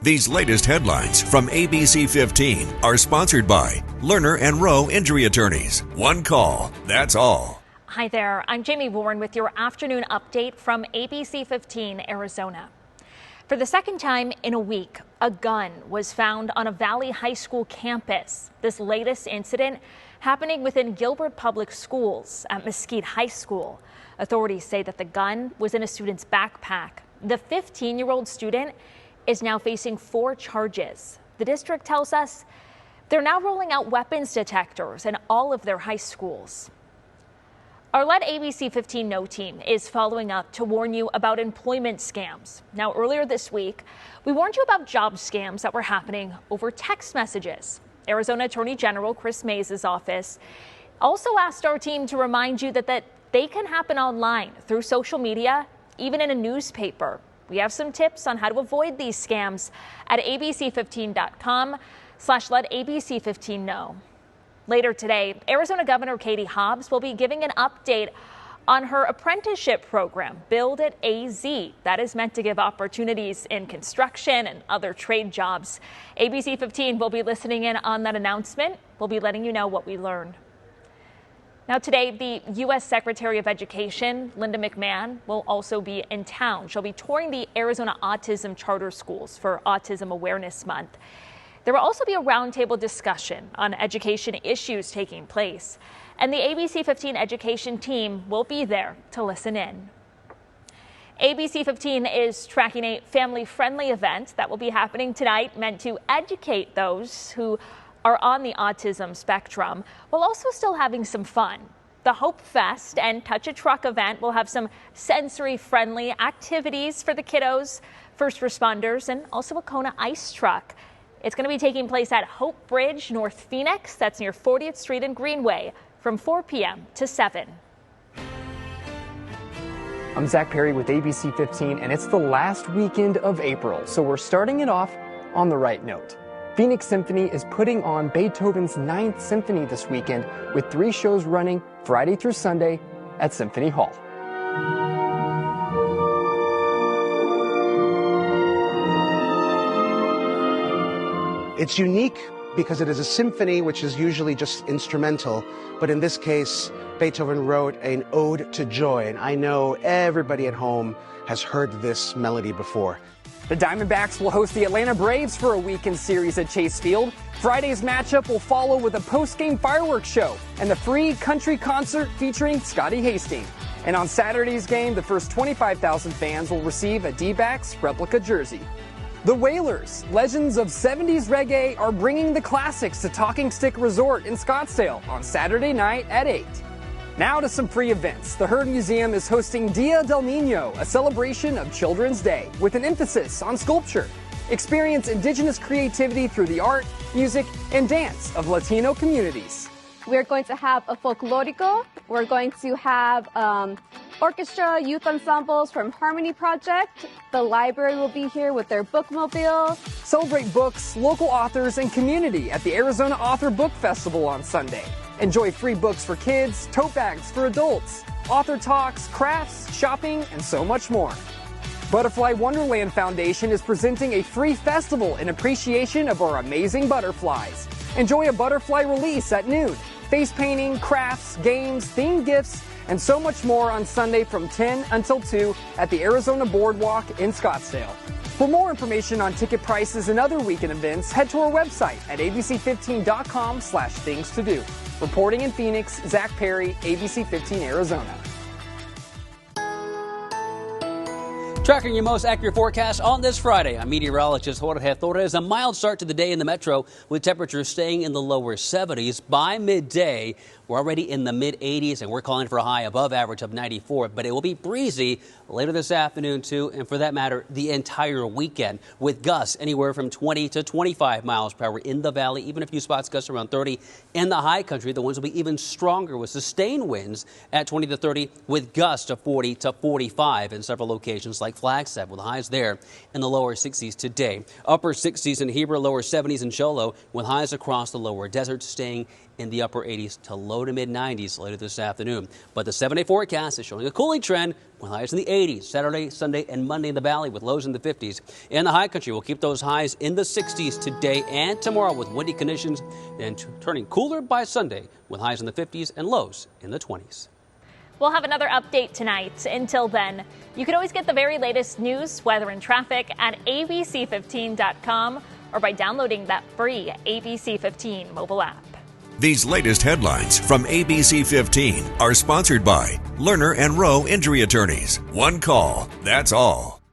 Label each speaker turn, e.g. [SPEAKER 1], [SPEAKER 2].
[SPEAKER 1] These latest headlines from ABC15 are sponsored by Lerner and Rowe Injury Attorneys. One call, that's all.
[SPEAKER 2] Hi there, I'm Jamie Warren with your afternoon update from ABC15 Arizona. For the second time in a week, a gun was found on a Valley High School campus. This latest incident happening within Gilbert Public Schools at Mesquite High School. Authorities say that the gun was in a student's backpack. The 15-year-old student is now facing 4 charges. The district tells us they're now rolling out weapons detectors in all of their high schools. Our Let ABC 15 Know team is following up to warn you about employment scams. Now, earlier this week, we warned you about job scams that were happening over text messages. Arizona Attorney General Chris Mays' office also asked our team to remind you that they can happen online through social media, even in a newspaper. We have some tips on how to avoid these scams at abc15.com/letABC15know. Later today, Arizona Governor Katie Hobbs will be giving an update on her apprenticeship program, Build It AZ. That is meant to give opportunities in construction and other trade jobs. ABC 15 will be listening in on that announcement. We'll be letting you know what we learned. Now today, the U.S. Secretary of Education, Linda McMahon, will also be in town. She'll be touring the Arizona Autism Charter Schools for Autism Awareness Month. There will also be a roundtable discussion on education issues taking place, and the ABC 15 education team will be there to listen in. ABC 15 is tracking a family-friendly event that will be happening tonight, meant to educate those who are on the autism spectrum, while also still having some fun. The Hope Fest and Touch a Truck event will have some sensory-friendly activities for the kiddos, first responders, and also a Kona ice truck. It's going to be taking place at Hope Bridge, North Phoenix. That's near 40th Street and Greenway from 4 p.m. to 7.
[SPEAKER 3] I'm Zach Perry with ABC 15, and it's the last weekend of April, so we're starting it off on the right note. Phoenix Symphony is putting on Beethoven's 9th Symphony this weekend with 3 shows running Friday through Sunday at Symphony Hall.
[SPEAKER 4] It's unique because it is a symphony, which is usually just instrumental, but in this case, Beethoven wrote an ode to joy, and I know everybody at home has heard this melody before.
[SPEAKER 3] The Diamondbacks will host the Atlanta Braves for a weekend series at Chase Field. Friday's matchup will follow with a post-game fireworks show and the free country concert featuring Scotty Hastings. And on Saturday's game, the first 25,000 fans will receive a D-backs replica jersey. The Wailers, legends of 70s reggae, are bringing the classics to Talking Stick Resort in Scottsdale on Saturday night at 8. Now to some free events. The Herd Museum is hosting Dia del Nino, a celebration of Children's Day, with an emphasis on sculpture. Experience indigenous creativity through the art, music, and dance of Latino communities.
[SPEAKER 5] We're going to have a folklorico. We're going to have orchestra, youth ensembles from Harmony Project. The library will be here with their bookmobile.
[SPEAKER 3] Celebrate books, local authors, and community at the Arizona Author Book Festival on Sunday. Enjoy free books for kids, tote bags for adults, author talks, crafts, shopping, and so much more. Butterfly Wonderland Foundation is presenting a free festival in appreciation of our amazing butterflies. Enjoy a butterfly release at noon. Face painting, crafts, games, themed gifts, and so much more on Sunday from 10 until 2 at the Arizona Boardwalk in Scottsdale. For more information on ticket prices and other weekend events, head to our website at abc15.com/things to do. Reporting in Phoenix, Zach Perry, ABC 15 Arizona.
[SPEAKER 6] Tracking your most accurate forecast on this Friday. I'm meteorologist Jorge Torres. A mild start to the day in the metro with temperatures staying in the lower 70s. By midday, we're already in the mid-80s and we're calling for a high above average of 94. But it will be breezy later this afternoon too, and for that matter, the entire weekend with gusts anywhere from 20 to 25 miles per hour in the valley. Even a few spots gusts around 30 in the high country. The winds will be even stronger with sustained winds at 20 to 30 with gusts of 40 to 45 in several locations like like Flagstaff, with highs there in the lower 60s today. Upper 60s in Heber, lower 70s in Cholo, with highs across the lower desert staying in the upper 80s to low to mid 90s later this afternoon. But the 7-day forecast is showing a cooling trend with highs in the 80s Saturday, Sunday, and Monday in the valley with lows in the 50s. In the high country, we'll keep those highs in the 60s today and tomorrow with windy conditions, then turning cooler by Sunday with highs in the 50s and lows in the 20s.
[SPEAKER 2] We'll have another update tonight. Until then, you can always get the very latest news, weather, and traffic at ABC15.com or by downloading that free ABC15 mobile app.
[SPEAKER 1] These latest headlines from ABC 15 are sponsored by Lerner and Rowe Injury Attorneys. One call, that's all.